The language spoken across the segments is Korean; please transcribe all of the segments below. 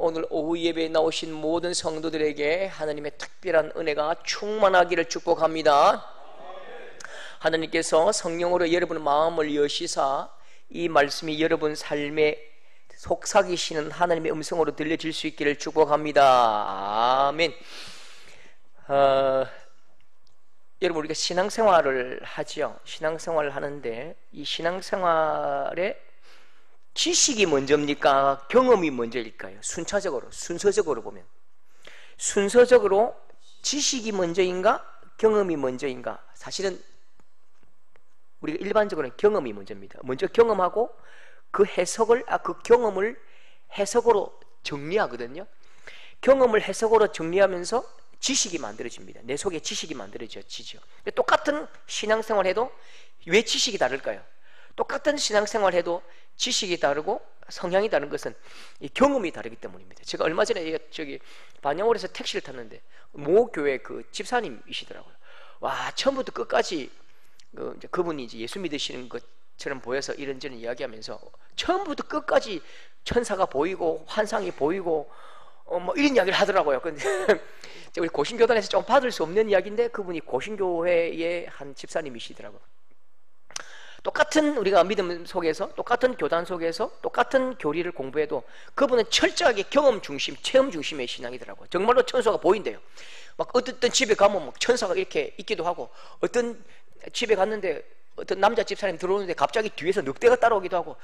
오늘 오후 예배에 나오신 모든 성도들에게 하나님의 특별한 은혜가 충만하기를 축복합니다. 하나님께서 성령으로 여러분의 마음을 여시사 이 말씀이 여러분 삶에 속삭이시는 하나님의 음성으로 들려질 수 있기를 축복합니다. 아멘. 여러분, 우리가 신앙생활을 하지요. 신앙생활을 하는데 이 신앙생활에 지식이 먼저입니까? 경험이 먼저일까요? 순서적으로 보면 순서적으로 지식이 먼저인가? 경험이 먼저인가? 사실은 우리가 일반적으로는 경험이 먼저입니다. 먼저 경험하고 그 경험을 해석으로 정리하거든요. 경험을 해석으로 정리하면서 지식이 만들어집니다. 내 속에 지식이 만들어지죠. 똑같은 신앙생활 해도 왜 지식이 다를까요? 똑같은 신앙생활 해도 지식이 다르고 성향이 다른 것은 이 경험이 다르기 때문입니다. 제가 얼마 전에 반영홀에서 택시를 탔는데 모 교회 그 집사님이시더라고요. 와, 처음부터 끝까지 그분이 이제 예수 믿으시는 것처럼 보여서 이런저런 이야기하면서 처음부터 끝까지 천사가 보이고 환상이 보이고 뭐 이런 이야기를 하더라고요. 근데 우리 고신교단에서 좀 받을 수 없는 이야기인데 그분이 고신교회의 한 집사님이시더라고요. 똑같은 우리가 믿음 속에서 똑같은 교단 속에서 똑같은 교리를 공부해도 그분은 철저하게 경험 중심, 체험 중심의 신앙이더라고요. 정말로 천사가 보인대요. 막 어떤 집에 가면 막 천사가 이렇게 있기도 하고, 어떤 집에 갔는데 어떤 남자 집사님 들어오는데 갑자기 뒤에서 늑대가 따라오기도 하고,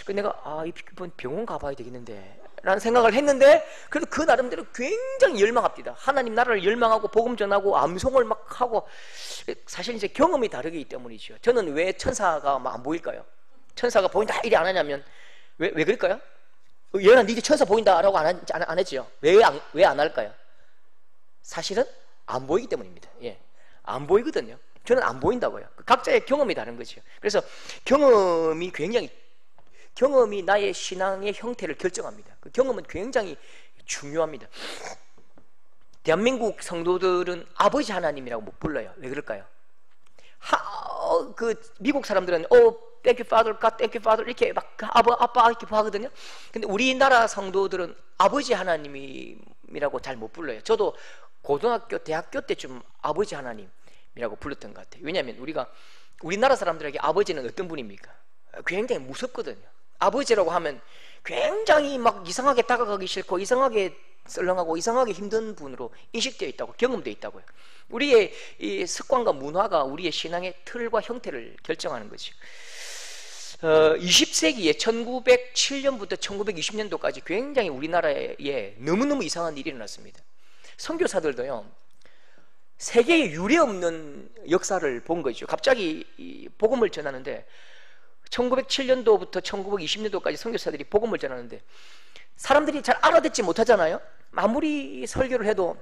내가 이번 병원 가봐야 되겠는데 라는 생각을 했는데, 그래도 그 나름대로 굉장히 열망합니다. 하나님 나라를 열망하고 복음 전하고 암송을 막 하고. 사실 이제 경험이 다르기 때문이죠. 저는 왜 천사가 막 안 보일까요? 천사가 보인다 이래 안 하냐면 왜 그럴까요? 얘는 니네 천사 보인다라고 안 했지요. 왜 안 할까요? 사실은 안 보이기 때문입니다. 예, 안 보이거든요. 저는 안 보인다고요. 각자의 경험이 다른 거죠. 그래서 경험이 나의 신앙의 형태를 결정합니다. 그 경험은 굉장히 중요합니다. 대한민국 성도들은 아버지 하나님이라고 못 불러요. 왜 그럴까요? 미국 사람들은 thank you father, God thank you father 이렇게 막 아빠 이렇게 하거든요. 근데 우리나라 성도들은 아버지 하나님이라고 잘 못 불러요. 저도 고등학교, 대학교 때쯤 아버지 하나님이라고 불렀던 것 같아요. 왜냐하면 우리나라 사람들에게 아버지는 어떤 분입니까? 굉장히 무섭거든요. 아버지라고 하면 굉장히 막 이상하게 다가가기 싫고 이상하게 썰렁하고 이상하게 힘든 분으로 인식되어 있다고, 경험되어 있다고요. 우리의 이 습관과 문화가 우리의 신앙의 틀과 형태를 결정하는 거죠. 20세기에 1907년부터 1920년도까지 굉장히 우리나라에 너무너무 이상한 일이 일어났습니다. 선교사들도요, 세계에 유례없는 역사를 본 거죠. 갑자기 이 복음을 전하는데 1907년도부터 1920년도까지 선교사들이 복음을 전하는데 사람들이 잘 알아듣지 못하잖아요. 아무리 설교를 해도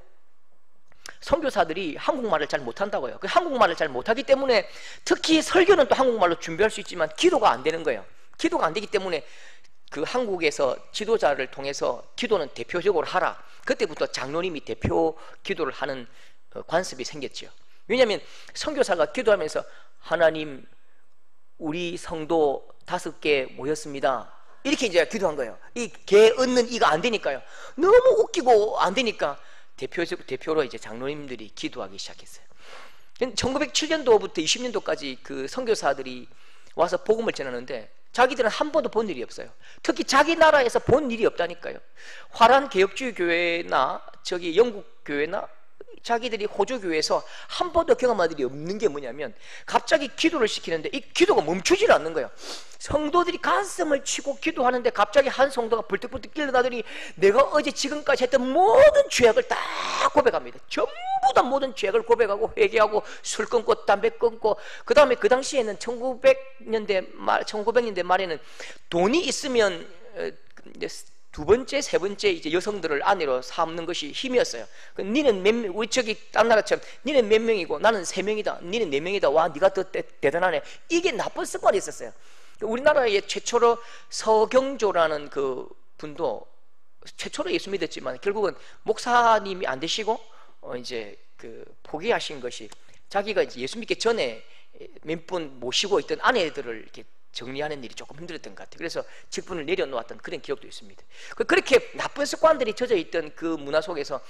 선교사들이 한국말을 잘 못한다고요. 그 한국말을 잘 못하기 때문에, 특히 설교는 또 한국말로 준비할 수 있지만 기도가 안 되는 거예요. 기도가 안 되기 때문에 그 한국에서 지도자를 통해서 기도는 대표적으로 하라. 그때부터 장로님이 대표 기도를 하는 관습이 생겼죠. 왜냐하면 선교사가 기도하면서 하나님, 우리 성도 5개 모였습니다. 이렇게 이제 기도한 거예요. 이 개 얻는 이가 안 되니까요. 너무 웃기고 안 되니까 대표로 이제 장로님들이 기도하기 시작했어요. 1907년도부터 20년도까지 그 선교사들이 와서 복음을 전하는데 자기들은 한 번도 본 일이 없어요. 특히 자기 나라에서 본 일이 없다니까요. 화란 개혁주의 교회나 영국 교회나 자기들이 호주 교회에서 한 번도 경험한 일이 없는 게 뭐냐면, 갑자기 기도를 시키는데 이 기도가 멈추질 않는 거예요. 성도들이 가슴을 치고 기도하는데 갑자기 한 성도가 불떡불떡 일어나더니 내가 어제 지금까지 했던 모든 죄악을 다 고백합니다. 전부 다 모든 죄악을 고백하고 회개하고 술 끊고 담배 끊고, 그 다음에 그 당시에는 1900년대 말에는 돈이 있으면 두 번째, 세 번째 이제 여성들을 아내로 삼는 것이 힘이었어요. 니는 우리 딴 나라처럼 니는 몇 명이고 나는 3명이다. 니는 4명이다. 와, 네가 더 대단하네. 이게 나쁜 습관이 있었어요. 우리나라의 최초로 서경조라는 그 분도 최초로 예수 믿었지만 결국은 목사님이 안 되시고 이제 그 포기하신 것이, 자기가 이제 예수 믿기 전에 몇 분 모시고 있던 아내들을 이렇게 정리하는 일이 조금 힘들었던 것 같아요. 그래서 직분을 내려놓았던 그런 기록도 있습니다. 그렇게 나쁜 습관들이 젖어있던 그 문화 속에서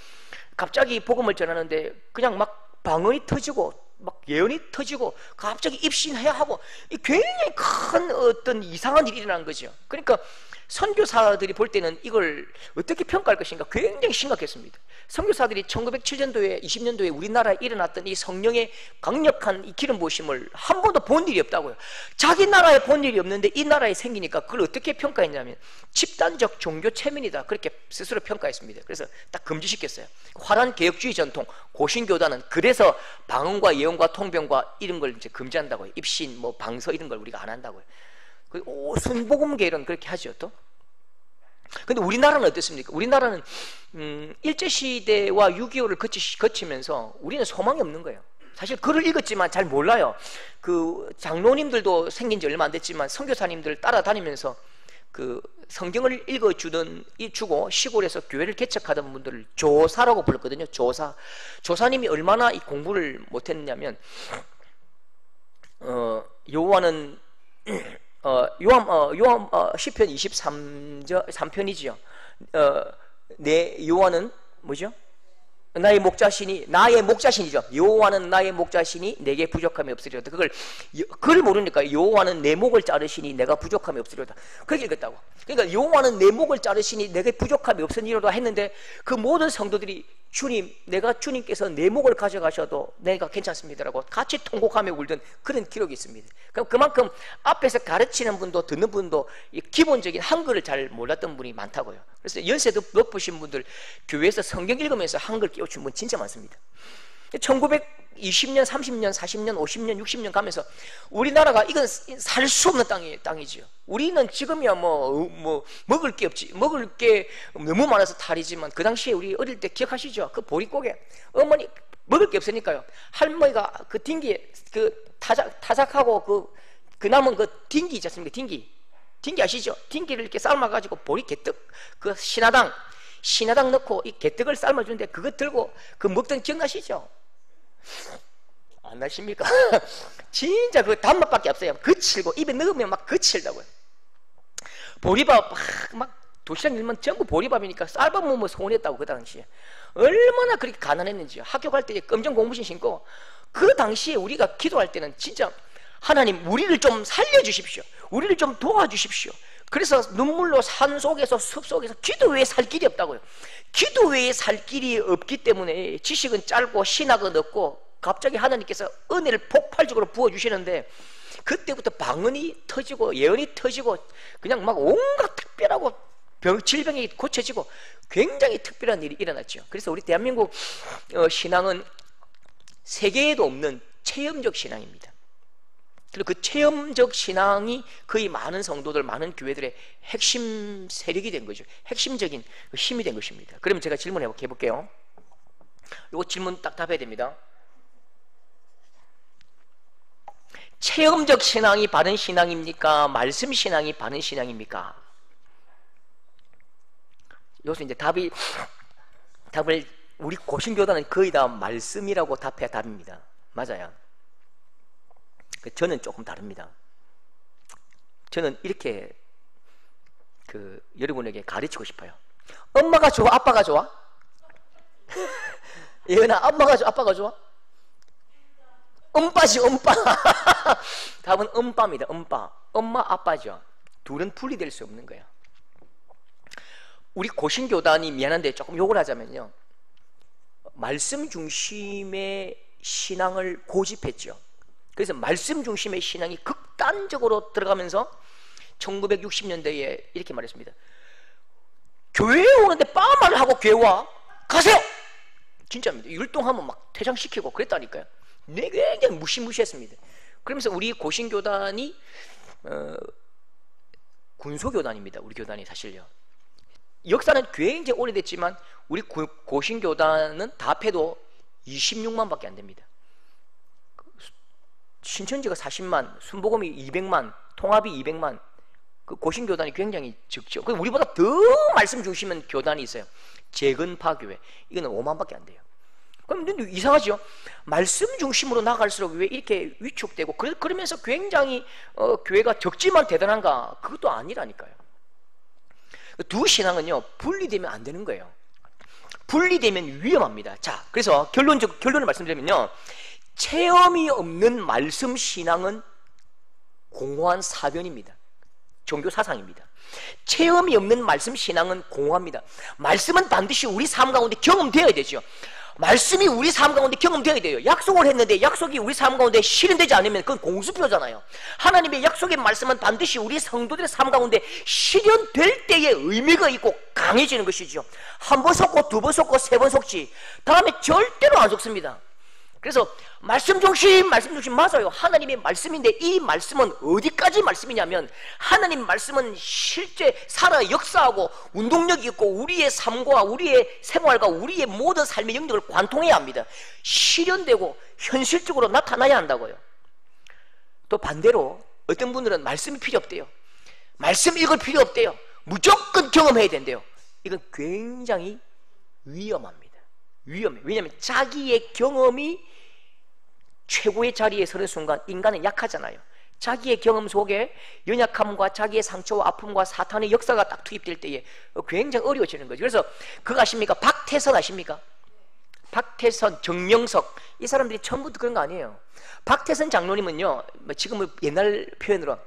갑자기 복음을 전하는데 그냥 막 방언이 터지고 막 예언이 터지고 갑자기 입신해야 하고 굉장히 큰 어떤 이상한 일이 일어난 거죠. 그러니까 선교사들이 볼 때는 이걸 어떻게 평가할 것인가 굉장히 심각했습니다. 선교사들이 1907년도에 20년도에 우리나라에 일어났던 이 성령의 강력한 이 기름 부으심을 한 번도 본 일이 없다고요. 자기 나라에 본 일이 없는데 이 나라에 생기니까 그걸 어떻게 평가했냐면 집단적 종교 체면이다, 그렇게 스스로 평가했습니다. 그래서 딱 금지시켰어요. 화란 개혁주의 전통 고신교단은 그래서 방언과 예언과 통병과 이런 걸 이제 금지한다고요. 입신 뭐 방서 이런 걸 우리가 안 한다고요. 순복음계는 그렇게 하죠. 또 근데 우리나라는 어떻습니까? 우리나라는 일제시대와 6.25를 거치면서 우리는 소망이 없는 거예요. 사실 글을 읽었지만 잘 몰라요. 그 장로님들도 생긴 지 얼마 안 됐지만 선교사님들 따라다니면서 그 성경을 주고 시골에서 교회를 개척하던 분들을 조사라고 불렀거든요. 조사님이 얼마나 이 공부를 못했냐면 요한은 시편 23편이지요. 내 요한은 뭐죠? 나의 목자신이죠. 여호와는 나의 목자신이 내게 부족함이 없으리로다. 그걸 모르니까 여호와는 내 목을 자르시니 내가 부족함이 없으리로다. 그렇게 읽었다고. 그러니까 여호와는 내 목을 자르시니 내게 부족함이 없으리로다 했는데 그 모든 성도들이 주님, 내가 주님께서 내 목을 가져가셔도 내가 괜찮습니다라고 같이 통곡하며 울던 그런 기록이 있습니다. 그럼 그만큼 앞에서 가르치는 분도 듣는 분도 이 기본적인 한글을 잘 몰랐던 분이 많다고요. 그래서 연세도 높으신 분들 교회에서 성경 읽으면서 한글 깨우친 분 진짜 많습니다. 1920년, 30년, 40년, 50년, 60년 가면서 우리나라가 이건 살 수 없는 땅이지요. 우리는 지금이야 먹을 게 없지. 먹을 게 너무 많아서 탈이지만 그 당시에 우리 어릴 때 기억하시죠? 그 보릿고개. 어머니 먹을 게 없으니까요. 할머니가 그 딩기에 그 타작하고 그 남은 그 딩기 있지 않습니까? 딩기 아시죠? 딩기를 이렇게 삶아가지고 보리 개떡 그 신화당 넣고 이 개떡을 삶아주는데 그거 들고 그 먹던 기억나시죠? 안 나십니까? 진짜 그 단맛밖에 없어요. 거칠고 입에 넣으면 막 거칠다고요. 보리밥 막 도시락 일면 전부 보리밥이니까 쌀밥 먹으면 소원했다고. 그 당시에 얼마나 그렇게 가난했는지요. 학교 갈 때 검정 고무신 신고 그 당시에 우리가 기도할 때는 진짜 하나님 우리를 좀 살려주십시오. 우리를 좀 도와주십시오. 그래서 눈물로 산속에서 숲속에서 기도 외에 살 길이 없다고요. 기도 외에 살 길이 없기 때문에 지식은 짧고 신학은 없고 갑자기 하나님께서 은혜를 폭발적으로 부어주시는데 그때부터 방언이 터지고 예언이 터지고 그냥 막 온갖 특별하고 질병이 고쳐지고 굉장히 특별한 일이 일어났죠. 그래서 우리 대한민국 신앙은 세계에도 없는 체험적 신앙입니다. 그리고 그 체험적 신앙이 거의 많은 성도들, 많은 교회들의 핵심 세력이 된 거죠. 핵심적인 힘이 된 것입니다. 그러면 제가 질문 해볼게요. 이거 질문 딱 답해야 됩니다. 체험적 신앙이 바른 신앙입니까? 말씀 신앙이 바른 신앙입니까? 여기서 이제 답을 우리 고신교단은 거의 다 말씀이라고 답해야 답입니다. 맞아요. 저는 조금 다릅니다. 저는 이렇게 여러분에게 가르치고 싶어요. 엄마가 좋아? 아빠가 좋아? 예은아, 엄마가 좋아? 아빠가 좋아? 엄빠지, 엄빠. 답은 엄빠입니다. 엄마, 아빠죠. 둘은 분리될 수 없는 거예요. 우리 고신교단이 미안한데 조금 욕을 하자면요, 말씀 중심의 신앙을 고집했죠. 그래서 말씀 중심의 신앙이 극단적으로 들어가면서 1960년대에 이렇게 말했습니다. 교회에 오는데 빠말을 하고 교회 와? 가세요! 진짜입니다. 율동하면 막 퇴장시키고 그랬다니까요. 굉장히 무시무시했습니다. 그러면서 우리 고신교단이 군소교단입니다. 우리 교단이 사실요. 역사는 굉장히 오래됐지만 우리 고신교단은 다 합해도 26만 밖에 안 됩니다. 신천지가 40만, 순복음이 200만, 통합이 200만. 그 고신교단이 굉장히 적죠. 우리보다 더 말씀 중심은 교단이 있어요. 재건파교회. 이거는 5만 밖에 안 돼요. 그럼 이상하죠? 말씀 중심으로 나갈수록 왜 이렇게 위축되고 그러면서 굉장히 교회가 적지만 대단한가? 그것도 아니라니까요. 두 신앙은요 분리되면 안 되는 거예요. 분리되면 위험합니다. 자, 그래서 결론을 말씀드리면요, 체험이 없는 말씀 신앙은 공허한 사변입니다. 종교 사상입니다. 체험이 없는 말씀 신앙은 공허합니다. 말씀은 반드시 우리 삶 가운데 경험되어야 되죠. 말씀이 우리 삶 가운데 경험되어야 돼요. 약속을 했는데 약속이 우리 삶 가운데 실현되지 않으면 그건 공수표잖아요. 하나님의 약속의 말씀은 반드시 우리 성도들의 삶 가운데 실현될 때에 의미가 있고 강해지는 것이죠. 한 번 속고 두 번 속고 세 번 속지 다음에 절대로 안 속습니다. 그래서 말씀 중심 맞아요. 하나님의 말씀인데 이 말씀은 어디까지 말씀이냐면 하나님 말씀은 실제 살아 역사하고 운동력이 있고 우리의 삶과 우리의 생활과 우리의 모든 삶의 영역을 관통해야 합니다. 실현되고 현실적으로 나타나야 한다고요. 또 반대로 어떤 분들은 말씀이 필요 없대요. 말씀 읽을 필요 없대요. 무조건 경험해야 된대요. 이건 굉장히 위험합니다. 위험해. 왜냐하면 자기의 경험이 최고의 자리에 서는 순간 인간은 약하잖아요. 자기의 경험 속에 연약함과 자기의 상처와 아픔과 사탄의 역사가 딱 투입될 때에 굉장히 어려워지는 거죠. 그래서 그거 아십니까? 박태선 아십니까? 박태선, 정명석, 이 사람들이 처음부터 그런 거 아니에요. 박태선 장로님은요, 지금은 옛날 표현으로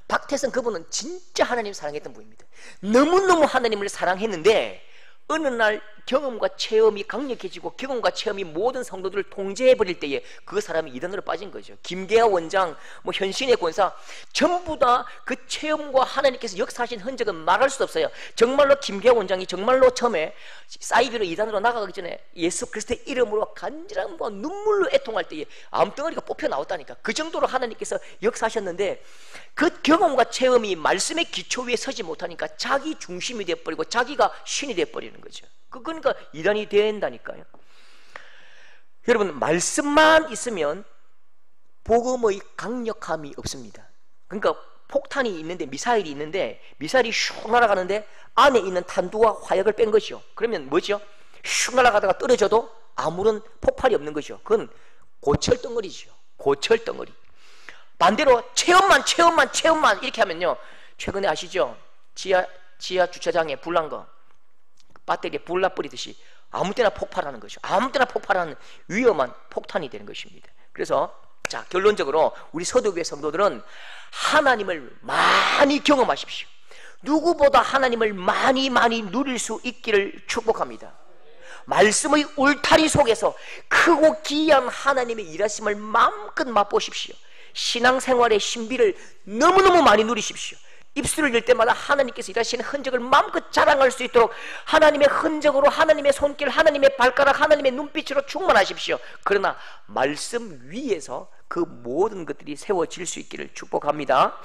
박태선 그분은 진짜 하나님 사랑했던 분입니다. 너무너무 하나님을 사랑했는데 어느 날 경험과 체험이 강력해지고 경험과 체험이 모든 성도들을 통제해버릴 때에 그 사람이 이단으로 빠진 거죠. 김계하 원장, 현신의 권사 전부 다 그 체험과 하나님께서 역사하신 흔적은 말할 수 없어요. 정말로 김계하 원장이 정말로 처음에 사이비로 이단으로 나가기 전에 예수 그리스도의 이름으로 간절함과 눈물로 애통할 때에 암덩어리가 뽑혀 나왔다니까. 그 정도로 하나님께서 역사하셨는데 그 경험과 체험이 말씀의 기초 위에 서지 못하니까 자기 중심이 되어버리고 자기가 신이 되어버리는 거죠. 그러니까 이단이 된다니까요. 여러분, 말씀만 있으면 복음의 강력함이 없습니다. 그러니까 폭탄이 있는데, 미사일이 있는데 미사일이 슉 날아가는데 안에 있는 탄두와 화약을 뺀 것이죠. 그러면 뭐죠? 슉 날아가다가 떨어져도 아무런 폭발이 없는 것이죠. 그건 고철덩어리죠. 고철덩어리. 반대로 체험만 이렇게 하면요, 최근에 아시죠? 지하 주차장에 불난 거 배터리에 불 나버리듯이 아무 때나 폭발하는 것이죠. 아무 때나 폭발하는 위험한 폭탄이 되는 것입니다. 그래서 자, 결론적으로 우리 서도교회 성도들은 하나님을 많이 경험하십시오. 누구보다 하나님을 많이 누릴 수 있기를 축복합니다. 말씀의 울타리 속에서 크고 기이한 하나님의 일하심을 마음껏 맛보십시오. 신앙생활의 신비를 너무너무 많이 누리십시오. 입술을 열 때마다 하나님께서 일하시는 흔적을 마음껏 자랑할 수 있도록 하나님의 흔적으로, 하나님의 손길, 하나님의 발가락, 하나님의 눈빛으로 충만하십시오. 그러나 말씀 위에서 그 모든 것들이 세워질 수 있기를 축복합니다.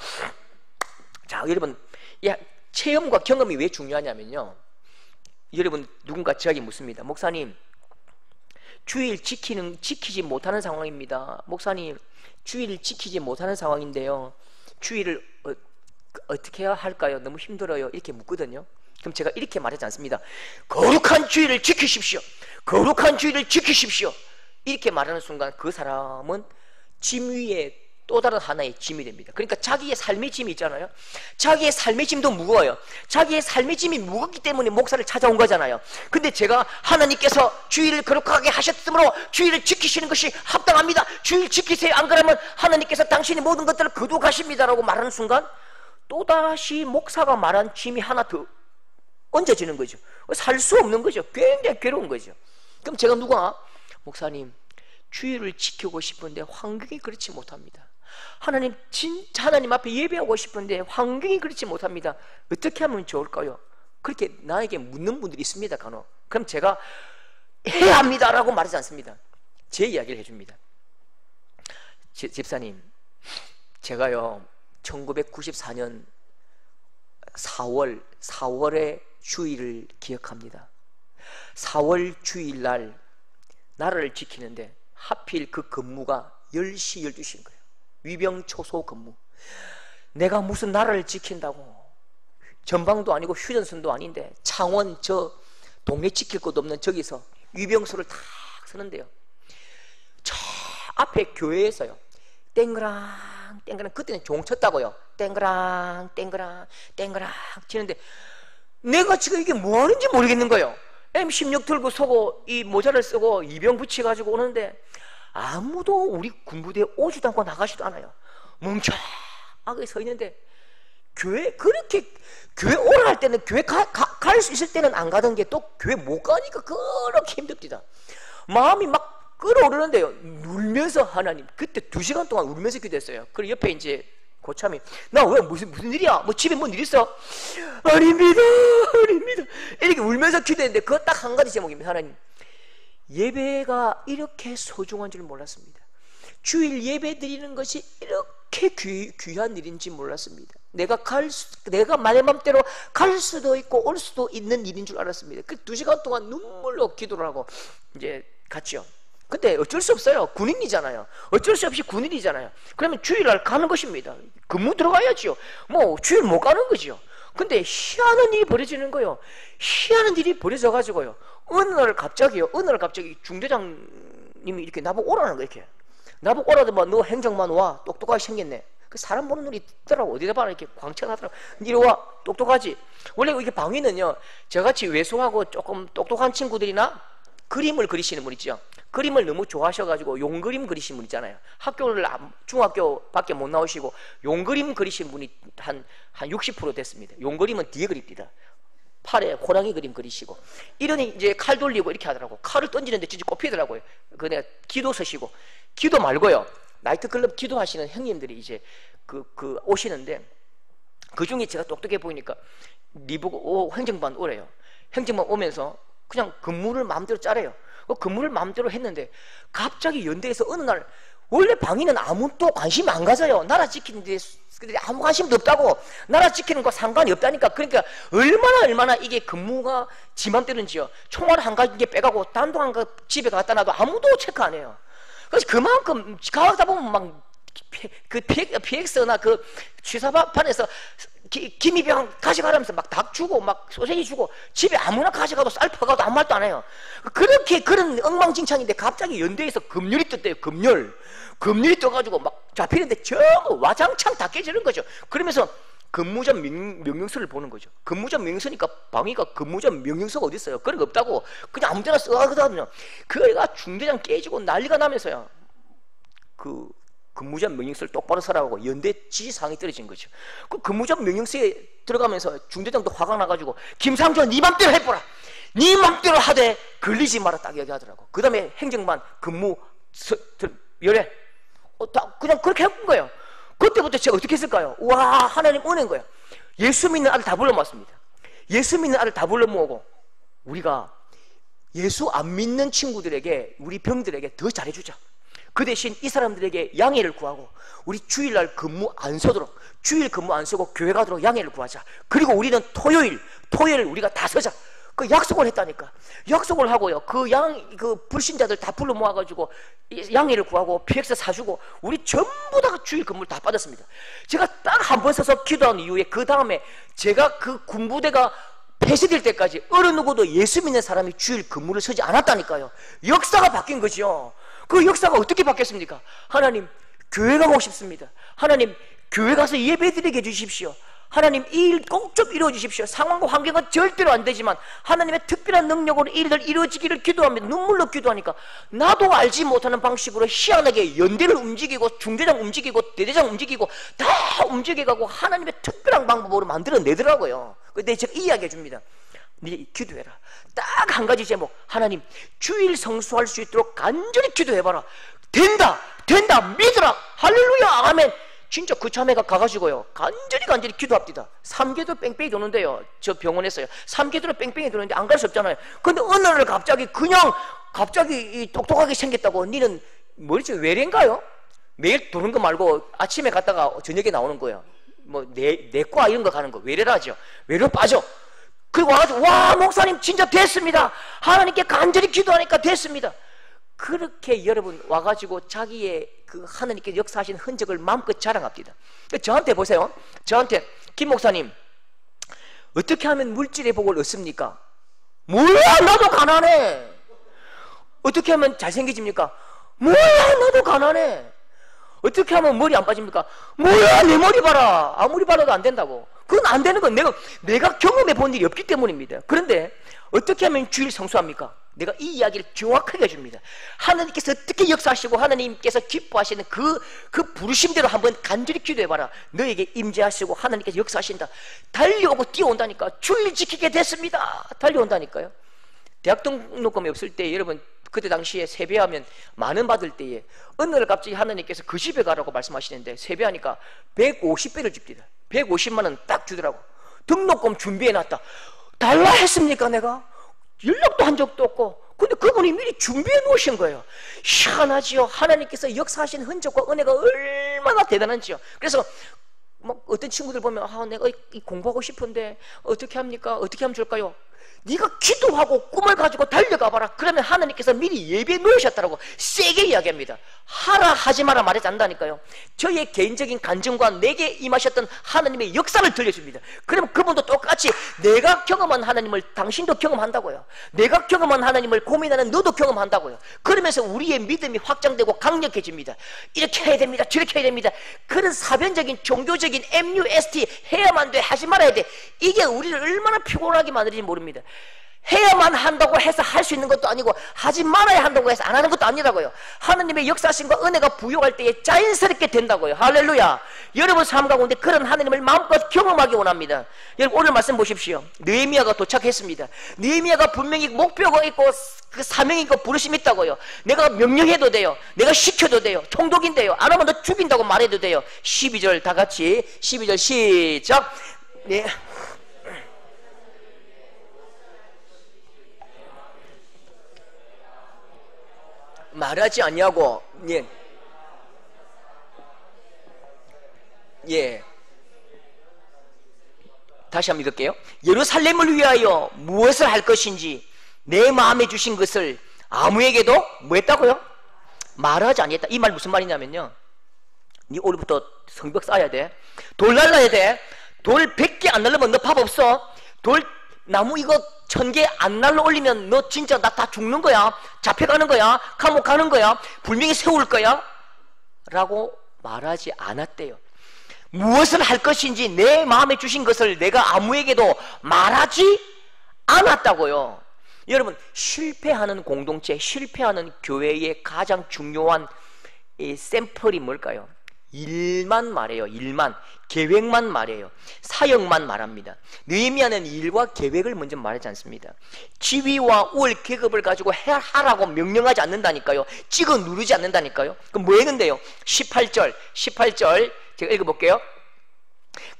자, 여러분, 체험과 경험이 왜 중요하냐면요, 여러분, 누군가 저에게 묻습니다. 목사님, 주일 지키지 못하는 상황입니다. 목사님, 주일을 지키지 못하는 상황인데요, 주일을 어떻게 해야 할까요? 너무 힘들어요. 이렇게 묻거든요. 그럼 제가 이렇게 말하지 않습니다. 거룩한 주일을 지키십시오. 거룩한 주일을 지키십시오. 이렇게 말하는 순간 그 사람은 짐 위에 또 다른 하나의 짐이 됩니다. 그러니까 자기의 삶의 짐이 있잖아요. 자기의 삶의 짐도 무거워요. 자기의 삶의 짐이 무겁기 때문에 목사를 찾아온 거잖아요. 근데 제가 하나님께서 주일을 거룩하게 하셨으므로 주일을 지키시는 것이 합당합니다. 주일 지키세요. 안 그러면 하나님께서 당신의 모든 것들을 거두가십니다라고 말하는 순간 또다시 목사가 말한 짐이 하나 더 얹어지는 거죠. 살 수 없는 거죠. 굉장히 괴로운 거죠. 그럼 제가 목사님, 주일을 지키고 싶은데 환경이 그렇지 못합니다. 하나님, 진짜 하나님 앞에 예배하고 싶은데 환경이 그렇지 못합니다. 어떻게 하면 좋을까요? 그렇게 나에게 묻는 분들이 있습니다, 간혹. 그럼 제가 해야 합니다라고 말하지 않습니다. 제 이야기를 해줍니다. 집사님, 제가요 1994년 4월의 주일을 기억합니다. 4월 주일날 나라를 지키는데 하필 그 근무가 10시 12시인 거예요. 위병초소 근무. 내가 무슨 나라를 지킨다고, 전방도 아니고 휴전선도 아닌데 창원 저 동네 지킬 것도 없는 저기서 위병소를 탁 서는데요, 저 앞에 교회에서요 땡그랑 땡그랑, 그때는 종 쳤다고요. 땡그랑 땡그랑 땡그랑 치는데 내가 지금 이게 뭐 하는지 모르겠는 거예요. M16 들고 서고 이 모자를 쓰고 이병 붙여가지고 오는데 아무도 우리 군부대에 오지도 않고 나가지도 않아요. 멍청하게 서 있는데, 교회 그렇게 교회 오라 할 때는 교회 갈 수 있을 때는 안 가던 게 또 교회 못 가니까 그렇게 힘듭니다. 마음이 막 끓어오르는데요, 울면서 하나님, 그때 2시간 동안 울면서 기도했어요. 그리고 옆에 이제 고참이 나 왜 무슨 일이야? 뭐 집에 뭔 일 있어? 아닙니다, 아닙니다. 이렇게 울면서 기도했는데 그거 딱 한 가지 제목입니다. 하나님, 예배가 이렇게 소중한 줄 몰랐습니다. 주일 예배 드리는 것이 이렇게 귀한 일인지 몰랐습니다. 내가 내 맘대로 갈 수도 있고 올 수도 있는 일인 줄 알았습니다. 그 2시간 동안 눈물로 기도를 하고 이제 갔죠. 근데 어쩔 수 없어요. 군인이잖아요. 어쩔 수 없이 군인이잖아요. 그러면 주일날 가는 것입니다. 근무 들어가야지요. 뭐 주일 못 가는 거지요. 근데 희한한 일이 벌어지는 거예요. 희한한 일이 벌어져 가지고요, 어느 날 갑자기 중대장님이 이렇게 나보고 오라는 거예요. 이렇게 나보고 오라더만 너 행정만 와, 똑똑하게 생겼네. 그 사람 보는 눈이 있더라고. 어디다 봐라 이렇게 광채나더라고. 이리 와, 똑똑하지. 원래 이게 방위는요, 저같이 외소하고 조금 똑똑한 친구들이나 그림을 그리시는 분 있죠. 그림을 너무 좋아하셔가지고 용그림 그리신 분 있잖아요. 학교를 중학교밖에 못 나오시고 용그림 그리신 분이 한 60% 됐습니다. 용그림은 뒤에 그립니다. 팔에 호랑이 그림 그리시고, 이러니 이제 칼 돌리고 이렇게 하더라고. 칼을 던지는데 진짜 꼽히더라고요. 그 내가 기도 서시고, 기도 말고요, 나이트클럽 기도하시는 형님들이 이제 오시는데, 그 중에 제가 똑똑해 보이니까 니보고 행정반 오래요. 행정반 오면서 그냥 근무를 마음대로 짜래요. 근무를 마음대로 했는데 갑자기 연대에서 어느 날, 원래 방위는 아무도 관심 안 가져요. 나라 지키는데 아무 관심도 없다고, 나라 지키는 거 상관이 없다니까. 그러니까 얼마나 이게 근무가 지 맘대로인지요. 총알 한 가지 빼가고 단도 한 가지 집에 갖다 놔도 아무도 체크 안 해요. 그래서 그만큼 가다 보면 막 PX나 그 취사판에서 김이병 가져가라면서 막 닭 주고 막 소세지 주고, 집에 아무나 가져가도 쌀 퍼가도 아무 말도 안 해요. 그런 엉망진창인데 갑자기 연대에서 금열이 떴대요. 금열이 떠가지고 막 잡히는데 전부 와장창 다 깨지는 거죠. 그러면서 근무자 명령서를 보는 거죠. 근무자 명령서니까 방위가 근무자 명령서가 어디 있어요? 그런 거 없다고 그냥 아무데나 써가거든요. 그거가 중대장 깨지고 난리가 나면서요, 그 근무자 명령서를 똑바로 서라고 연대 지시사항이 떨어진 거죠. 그 근무자 명령서에 들어가면서 중대장도 화가 나가지고 김상조 네 맘대로 해보라, 네 맘대로 하되 걸리지 마라, 딱 얘기하더라고. 그 다음에 행정반 근무 열애 그냥 그렇게 해본 거예요. 그때부터 제가 어떻게 했을까요? 와, 하나님 은혜인 거예요. 예수 믿는 아들 다 불러 모았습니다. 예수 믿는 아들 다 불러 모으고, 우리가 예수 안 믿는 친구들에게, 우리 병들에게 더 잘해주자. 그 대신 이 사람들에게 양해를 구하고, 우리 주일날 근무 안 서도록, 주일 근무 안 서고 교회 가도록 양해를 구하자. 그리고 우리는 토요일 우리가 다 서자. 그 약속을 했다니까. 약속을 하고요, 그 불신자들 다 불러 모아가지고 양해를 구하고 PX 사주고, 우리 전부 다 주일 근무를 다 받았습니다. 제가 딱 한 번 서서 기도한 이후에 그 다음에 제가 그 군부대가 폐쇄될 때까지 어느 누구도 예수 믿는 사람이 주일 근무를 서지 않았다니까요. 역사가 바뀐 거죠. 그 역사가 어떻게 바뀌었습니까? 하나님, 교회 가고 싶습니다. 하나님, 교회 가서 예배 드리게 해주십시오. 하나님, 이 일 꼭 좀 이루어 주십시오. 상황과 환경은 절대로 안 되지만 하나님의 특별한 능력으로 일들 이루어지기를 기도하며 눈물로 기도하니까, 나도 알지 못하는 방식으로 희한하게 연대를 움직이고 중대장 움직이고 대대장 움직이고 다 움직여가고 하나님의 특별한 방법으로 만들어내더라고요. 근데 제가 이야기해 줍니다. 네 기도해라. 딱 한 가지 제목, 하나님, 주일 성수할 수 있도록 간절히 기도해봐라. 된다 믿으라. 할렐루야, 아멘. 진짜 그 자매가 가가지고요, 간절히 기도합니다. 3개도 뺑뺑이 도는데요, 저 병원에서요 3개도 뺑뺑이 도는데 안 갈 수 없잖아요. 근데 어느 날 갑자기 똑똑하게 생겼다고, 니는 뭐지, 외래인가요? 매일 도는 거 말고 아침에 갔다가 저녁에 나오는 거예요. 뭐 내과 이런 거 가는 거 외래라죠. 외래로 빠져. 그리고 와가지고, 와, 목사님 진짜 됐습니다. 하나님께 간절히 기도하니까 됐습니다. 그렇게 여러분 와가지고 자기의 그 하나님께 역사하신 흔적을 마음껏 자랑합니다. 저한테 보세요. 저한테, 김 목사님, 어떻게 하면 물질의 복을 얻습니까? 몰라, 나도 가난해. 어떻게 하면 잘생겨집니까? 뭐야 너도 가난해. 어떻게 하면 머리 안 빠집니까? 뭐야 내 머리 봐라. 아무리 봐라도 안 된다고. 그건 안 되는 건 내가 경험해 본 일이 없기 때문입니다. 그런데 어떻게 하면 주일 성수합니까? 내가 이 이야기를 정확하게 해줍니다. 하나님께서 어떻게 역사하시고 하나님께서 기뻐하시는 그 부르심대로 한번 간절히 기도해봐라. 너에게 임재하시고 하나님께서 역사하신다. 달려오고 뛰어온다니까. 주일 지키게 됐습니다. 달려온다니까요. 대학 등록금이 없을 때 여러분 그때 당시에 세배하면 만원 받을 때에 어느 날 갑자기 하나님께서 그 집에 가라고 말씀하시는데 세배하니까 150배를 줍니다. 150만 원 딱 주더라고. 등록금 준비해놨다. 달라 했습니까 내가? 연락도 한 적도 없고. 근데 그분이 미리 준비해 놓으신 거예요. 희한하지요. 하나님께서 역사하신 흔적과 은혜가 얼마나 대단한지요. 그래서 막 어떤 친구들 보면 내가 공부하고 싶은데 어떻게 합니까? 어떻게 하면 좋을까요? 네가 기도하고 꿈을 가지고 달려가 봐라. 그러면 하나님께서 미리 예비해 놓으셨다고 세게 이야기합니다. 하라 하지 마라 말하지 않는다니까요. 저의 개인적인 간증과 내게 임하셨던 하나님의 역사를 들려줍니다. 그러면 그분도 똑같이 내가 경험한 하나님을 당신도 경험한다고요. 내가 경험한 하나님을 고민하는 너도 경험한다고요. 그러면서 우리의 믿음이 확장되고 강력해집니다. 이렇게 해야 됩니다. 저렇게 해야 됩니다. 그런 사변적인 종교적인 MUST 해야만 돼 하지 말아야 돼. 이게 우리를 얼마나 피곤하게 만들지 모릅니다. 해야만 한다고 해서 할 수 있는 것도 아니고 하지 말아야 한다고 해서 안 하는 것도 아니라고요. 하나님의 역사심과 은혜가 부여할 때에 자연스럽게 된다고요. 할렐루야. 여러분 삶 가운데 그런 하나님을 마음껏 경험하기 원합니다. 여러분 오늘 말씀 보십시오. 느헤미야가 도착했습니다. 느헤미야가 분명히 목표가 있고 그 사명이 있고 부르심이 있다고요. 내가 명령해도 돼요. 내가 시켜도 돼요. 총독인데요. 안 하면 너 죽인다고 말해도 돼요. 12절 다 같이 12절 시작. 네. 말하지 않냐고. 예. 다시 한번 읽을게요. 예루살렘을 위하여 무엇을 할 것인지 내 마음에 주신 것을 아무에게도 뭐 했다고요? 말하지 않겠다. 이 말 무슨 말이냐면요, 네 오늘부터 성벽 쌓아야 돼. 돌 날라야 돼. 돌 100개 안 날르면 너 밥 없어. 돌 나무 이거 1000개 안 날라 올리면 너 진짜 나 다 죽는 거야. 잡혀가는 거야. 감옥 가는 거야. 불명예 세울 거야. 라고 말하지 않았대요. 무엇을 할 것인지 내 마음에 주신 것을 내가 아무에게도 말하지 않았다고요. 여러분, 실패하는 공동체, 실패하는 교회의 가장 중요한 이 샘플이 뭘까요? 일만 말해요. 일만. 계획만 말해요. 사역만 말합니다. 느헤미야는 일과 계획을 먼저 말하지 않습니다. 지위와 월 계급을 가지고 하라고 명령하지 않는다니까요. 찍어 누르지 않는다니까요. 그럼 뭐 했는데요? 18절 제가 읽어볼게요.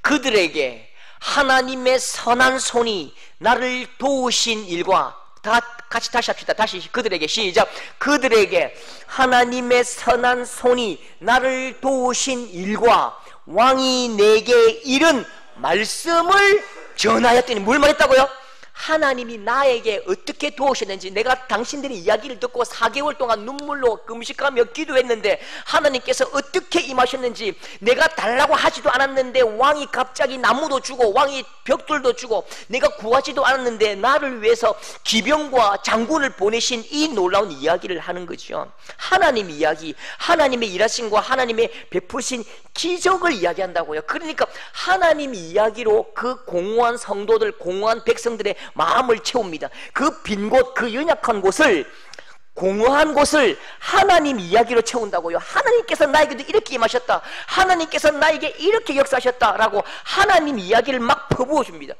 그들에게 하나님의 선한 손이 나를 도우신 일과, 다 같이 다시 합시다. 다시 그들에게 시작. 그들에게 하나님의 선한 손이 나를 도우신 일과 왕이 내게 이른 말씀을 전하였더니 뭘 말했다고요? 하나님이 나에게 어떻게 도우셨는지, 내가 당신들의 이야기를 듣고 4개월 동안 눈물로 금식하며 기도했는데 하나님께서 어떻게 임하셨는지, 내가 달라고 하지도 않았는데 왕이 갑자기 나무도 주고 왕이 벽돌도 주고 내가 구하지도 않았는데 나를 위해서 기병과 장군을 보내신 이 놀라운 이야기를 하는 거죠. 하나님 이야기, 하나님의 일하심과 하나님의 베푸신 기적을 이야기한다고요. 그러니까 하나님 이야기로 그 공허한 성도들, 공허한 백성들의 마음을 채웁니다. 그 빈 곳, 그 연약한 곳을, 공허한 곳을 하나님 이야기로 채운다고요. 하나님께서 나에게도 이렇게 임하셨다, 하나님께서 나에게 이렇게 역사하셨다라고 하나님 이야기를 막 퍼부어 줍니다.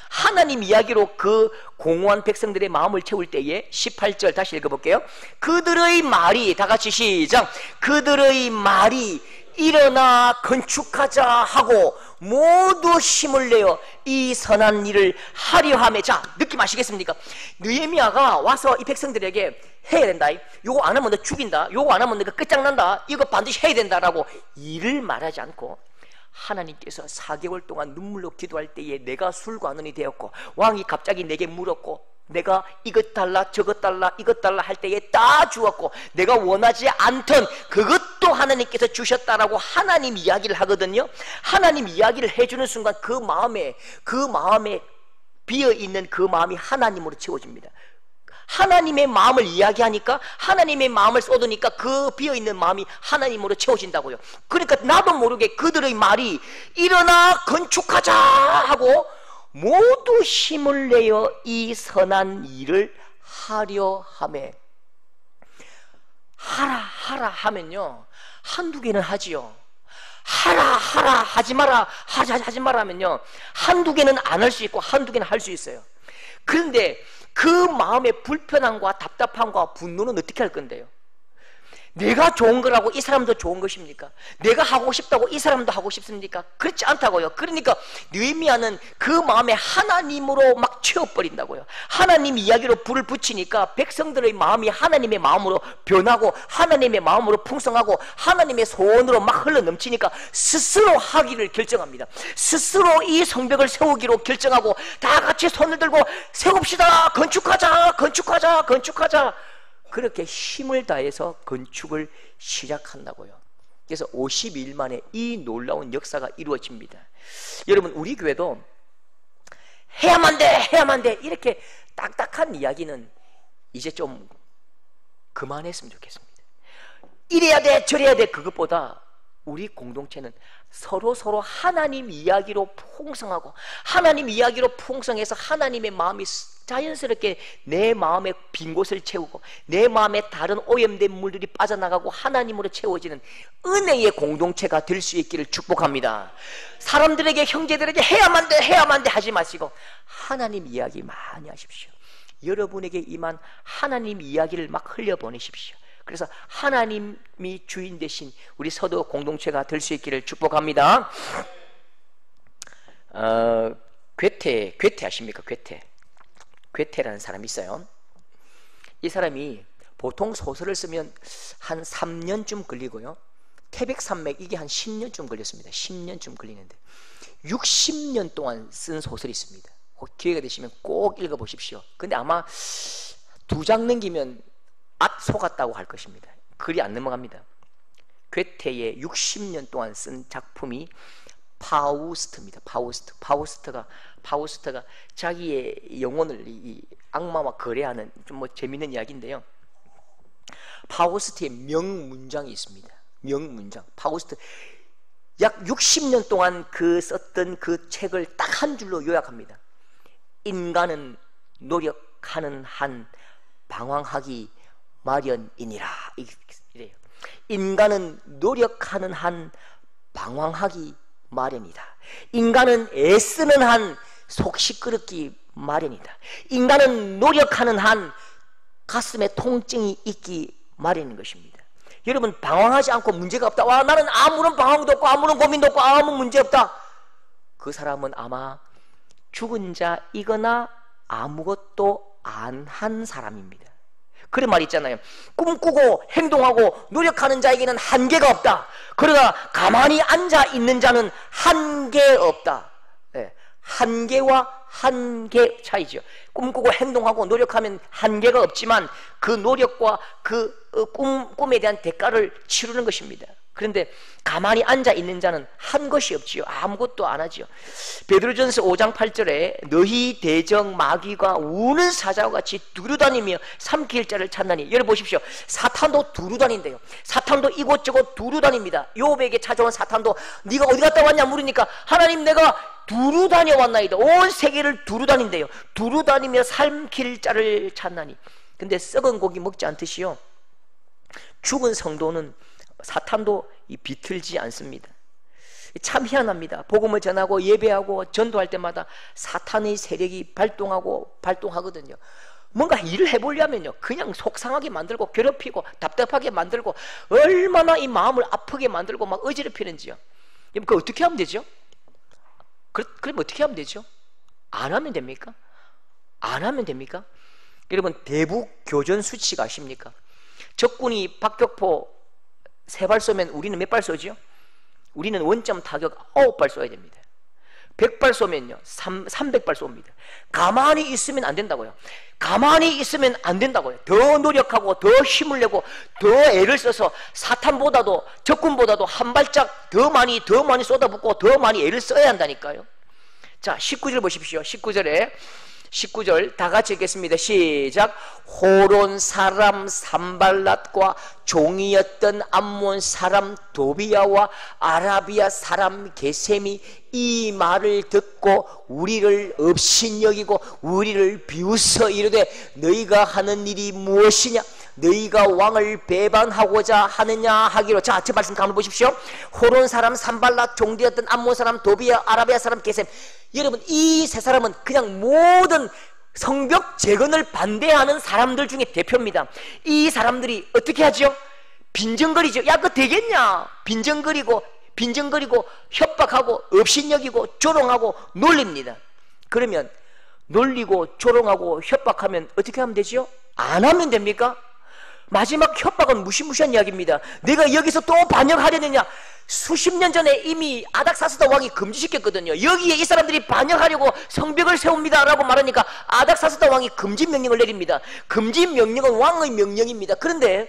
하나님 이야기로 그 공허한 백성들의 마음을 채울 때에 18절 다시 읽어볼게요. 그들의 말이, 다 같이 시작. 그들의 말이 일어나 건축하자 하고 모두 힘을 내어 이 선한 일을 하려 하며. 자, 느낌 아시겠습니까? 느헤미야가 와서 이 백성들에게 해야 된다, 요거 안 하면 너 죽인다, 요거 안 하면 너가 끝장난다, 이거 반드시 해야 된다라고 일을 말하지 않고, 하나님께서 4개월 동안 눈물로 기도할 때에 내가 술관원이 되었고 왕이 갑자기 내게 물었고 내가 이것 달라 저것 달라 이것 달라 할 때에 다 주었고 내가 원하지 않던 그것도 하나님께서 주셨다라고 하나님 이야기를 하거든요. 하나님 이야기를 해주는 순간 그 마음에 비어있는 그 마음이 하나님으로 채워집니다. 하나님의 마음을 이야기하니까 하나님의 마음을 쏟으니까 그 비어있는 마음이 하나님으로 채워진다고요. 그러니까 나도 모르게 그들의 말이 일어나 건축하자 하고 모두 힘을 내어 이 선한 일을 하려 하매, 하라 하면요 한두 개는 하지요. 하라 하지 마라 하지 마라 하면요 한두 개는 안 할 수 있고 한두 개는 할 수 있어요. 그런데 그 마음의 불편함과 답답함과 분노는 어떻게 할 건데요? 내가 좋은 거라고 이 사람도 좋은 것입니까? 내가 하고 싶다고 이 사람도 하고 싶습니까? 그렇지 않다고요. 그러니까 느헤미야는 그 마음에 하나님으로 막 채워버린다고요. 하나님 이야기로 불을 붙이니까 백성들의 마음이 하나님의 마음으로 변하고 하나님의 마음으로 풍성하고 하나님의 소원으로 막 흘러넘치니까 스스로 하기를 결정합니다. 스스로 이 성벽을 세우기로 결정하고 다 같이 손을 들고 세웁시다, 건축하자. 그렇게 힘을 다해서 건축을 시작한다고요. 그래서 52일 만에 이 놀라운 역사가 이루어집니다. 여러분, 우리 교회도 해야만 돼 이렇게 딱딱한 이야기는 이제 좀 그만했으면 좋겠습니다. 이래야 돼 저래야 돼 그것보다 우리 공동체는 서로 하나님 이야기로 풍성하고 하나님 이야기로 풍성해서 하나님의 마음이 자연스럽게 내 마음의 빈 곳을 채우고 내 마음에 다른 오염된 물들이 빠져나가고 하나님으로 채워지는 은혜의 공동체가 될 수 있기를 축복합니다. 사람들에게 형제들에게 해야만 돼 하지 마시고 하나님 이야기 많이 하십시오. 여러분에게 임한 하나님 이야기를 막 흘려보내십시오. 그래서 하나님이 주인 되신 우리 서도 공동체가 될 수 있기를 축복합니다. 괴테 아십니까? 괴테라는 사람이 있어요. 이 사람이 보통 소설을 쓰면 한 3년쯤 걸리고요, 태백산맥 이게 한 10년쯤 걸렸습니다. 10년쯤 걸리는데 60년 동안 쓴 소설이 있습니다. 기회가 되시면 꼭 읽어보십시오. 근데 아마 2장 넘기면 속았다고 할 것입니다. 글이 안 넘어갑니다. 괴테의 60년 동안 쓴 작품이 파우스트입니다. 파우스트가 자기의 영혼을 이 악마와 거래하는 좀 재밌는 이야기인데요. 파우스트의 명문장이 있습니다. 명문장. 파우스트 약 60년 동안 썼던 그 책을 딱 한 줄로 요약합니다. 인간은 노력하는 한 방황하기 마련이니라. 이래요. 인간은 노력하는 한 방황하기 마련이다. 인간은 애쓰는 한 속 시끄럽기 마련이다. 인간은 노력하는 한 가슴에 통증이 있기 마련인 것입니다. 여러분, 방황하지 않고 문제가 없다. 와, 나는 아무런 방황도 없고 아무런 고민도 없고 아무 문제 없다. 그 사람은 아마 죽은 자이거나 아무것도 안 한 사람입니다. 그런 말 있잖아요. 꿈꾸고 행동하고 노력하는 자에게는 한계가 없다. 그러나 가만히 앉아 있는 자는 한계 없다. 네. 한계와 한계 차이죠. 꿈꾸고 행동하고 노력하면 한계가 없지만 그 노력과 그 꿈에 대한 대가를 치르는 것입니다. 그런데 가만히 앉아 있는 자는 한 것이 없지요. 아무것도 안 하지요. 베드로전서 5장 8절에 너희 대적 마귀가 우는 사자와 같이 두루다니며 삼킬 자를 찾나니. 여러분 보십시오. 사탄도 두루다닌대요. 사탄도 이곳저곳 두루다닙니다. 요업에게 찾아온 사탄도 네가 어디 갔다 왔냐 물으니까 하나님 내가 두루다녀 왔나이다. 온 세계를 두루다닌대요. 두루다니며 삼킬 자를 찾나니. 근데 썩은 고기 먹지 않듯이요, 죽은 성도는 사탄도 비틀지 않습니다. 참 희한합니다. 복음을 전하고 예배하고 전도할 때마다 사탄의 세력이 발동하거든요. 뭔가 일을 해보려면요, 그냥 속상하게 만들고 괴롭히고 답답하게 만들고 얼마나 이 마음을 아프게 만들고 막 어지럽히는지요. 그럼 어떻게 하면 되죠? 그럼 어떻게 하면 되죠? 안 하면 됩니까? 안 하면 됩니까? 여러분, 대북 교전 수칙 아십니까? 적군이 박격포 3발 쏘면 우리는 몇 발 쏘죠? 우리는 원점 타격 9발 쏘야 됩니다. 100발 쏘면요 300발 쏩니다. 가만히 있으면 안 된다고요. 가만히 있으면 안 된다고요. 더 노력하고 더 힘을 내고 더 애를 써서 사탄보다도 적군보다도 한 발짝 더 많이 쏟아붓고 더 많이 애를 써야 한다니까요. 자, 19절 보십시오. 19절에 19절 다 같이 읽겠습니다. 시작. 호론 사람 산발랏과 종이었던 암몬 사람 도비야와 아라비아 사람 게셈이 이 말을 듣고 우리를 업신여기고 우리를 비웃어 이르되 너희가 하는 일이 무엇이냐? 너희가 왕을 배반하고자 하느냐 하기로. 자, 제 말씀 가만 보십시오. 호론 사람 산발랏, 종되었던 암몬 사람 도비야, 아라비아 사람 게셈. 여러분, 이 세 사람은 그냥 모든 성벽 재건을 반대하는 사람들 중에 대표입니다. 이 사람들이 어떻게 하죠? 빈정거리죠. 야, 그거 되겠냐? 빈정거리고 협박하고 업신여기고 조롱하고 놀립니다. 그러면 놀리고 조롱하고 협박하면 어떻게 하면 되죠? 안 하면 됩니까? 마지막 협박은 무시무시한 이야기입니다. 내가 여기서 또 반역하려느냐? 수십 년 전에 이미 아닥사스다 왕이 금지시켰거든요. 여기에 이 사람들이 반역하려고 성벽을 세웁니다 라고 말하니까 아닥사스다 왕이 금지 명령을 내립니다. 금지 명령은 왕의 명령입니다. 그런데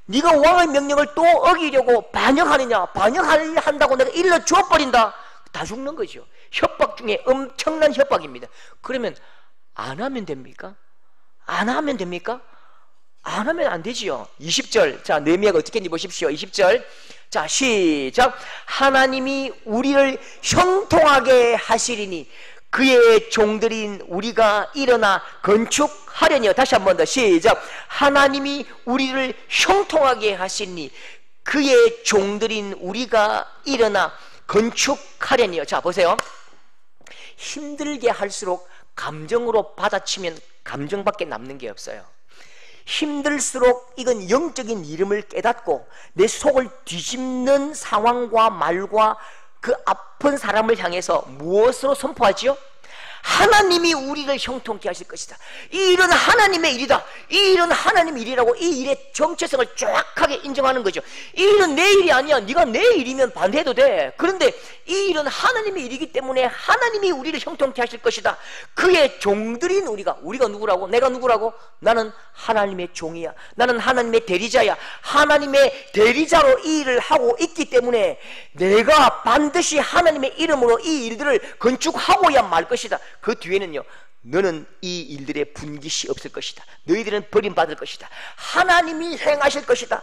네가 왕의 명령을 또 어기려고 반역하느냐? 반역한다고 내가 일러 주어버린다. 다 죽는 거죠. 협박 중에 엄청난 협박입니다. 그러면 안 하면 됩니까? 안 하면 됩니까? 안 하면 안 되지요. 20절. 자, 느헤미야가 어떻게 했는지 보십시오. 20절. 자, 시작. 하나님이 우리를 형통하게 하시리니 그의 종들인 우리가 일어나 건축하려니요. 다시 한 번 더. 시작. 하나님이 우리를 형통하게 하시니 그의 종들인 우리가 일어나 건축하려니요. 자, 보세요. 힘들게 할수록 감정으로 받아치면 감정밖에 남는 게 없어요. 힘들수록 이건 영적인 이름을 깨닫고 내 속을 뒤집는 상황과 말과 그 아픈 사람을 향해서 무엇으로 선포하지요? 하나님이 우리를 형통케 하실 것이다. 이 일은 하나님의 일이다. 이 일은 하나님의 일이라고 이 일의 정체성을 정확하게 인정하는 거죠. 이 일은 내 일이 아니야. 네가 내 일이면 반대해도 돼. 그런데 이 일은 하나님의 일이기 때문에 하나님이 우리를 형통케 하실 것이다. 그의 종들인 우리가 누구라고? 내가 누구라고? 나는 하나님의 종이야. 나는 하나님의 대리자야. 하나님의 대리자로 이 일을 하고 있기 때문에 내가 반드시 하나님의 이름으로 이 일들을 건축하고야 말 것이다. 그 뒤에는요, 너는 이 일들의 분깃이 없을 것이다. 너희들은 버림받을 것이다. 하나님이 행하실 것이다.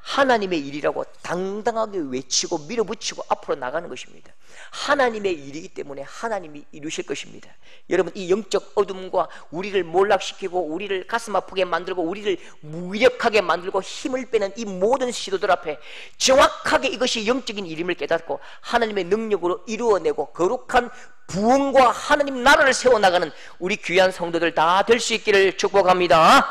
하나님의 일이라고 당당하게 외치고 밀어붙이고 앞으로 나가는 것입니다. 하나님의 일이기 때문에 하나님이 이루실 것입니다. 여러분, 이 영적 어둠과 우리를 몰락시키고 우리를 가슴 아프게 만들고 우리를 무력하게 만들고 힘을 빼는 이 모든 시도들 앞에 정확하게 이것이 영적인 일임을 깨닫고 하나님의 능력으로 이루어내고 거룩한 부흥과 하나님 나라를 세워나가는 우리 귀한 성도들 다 될 수 있기를 축복합니다.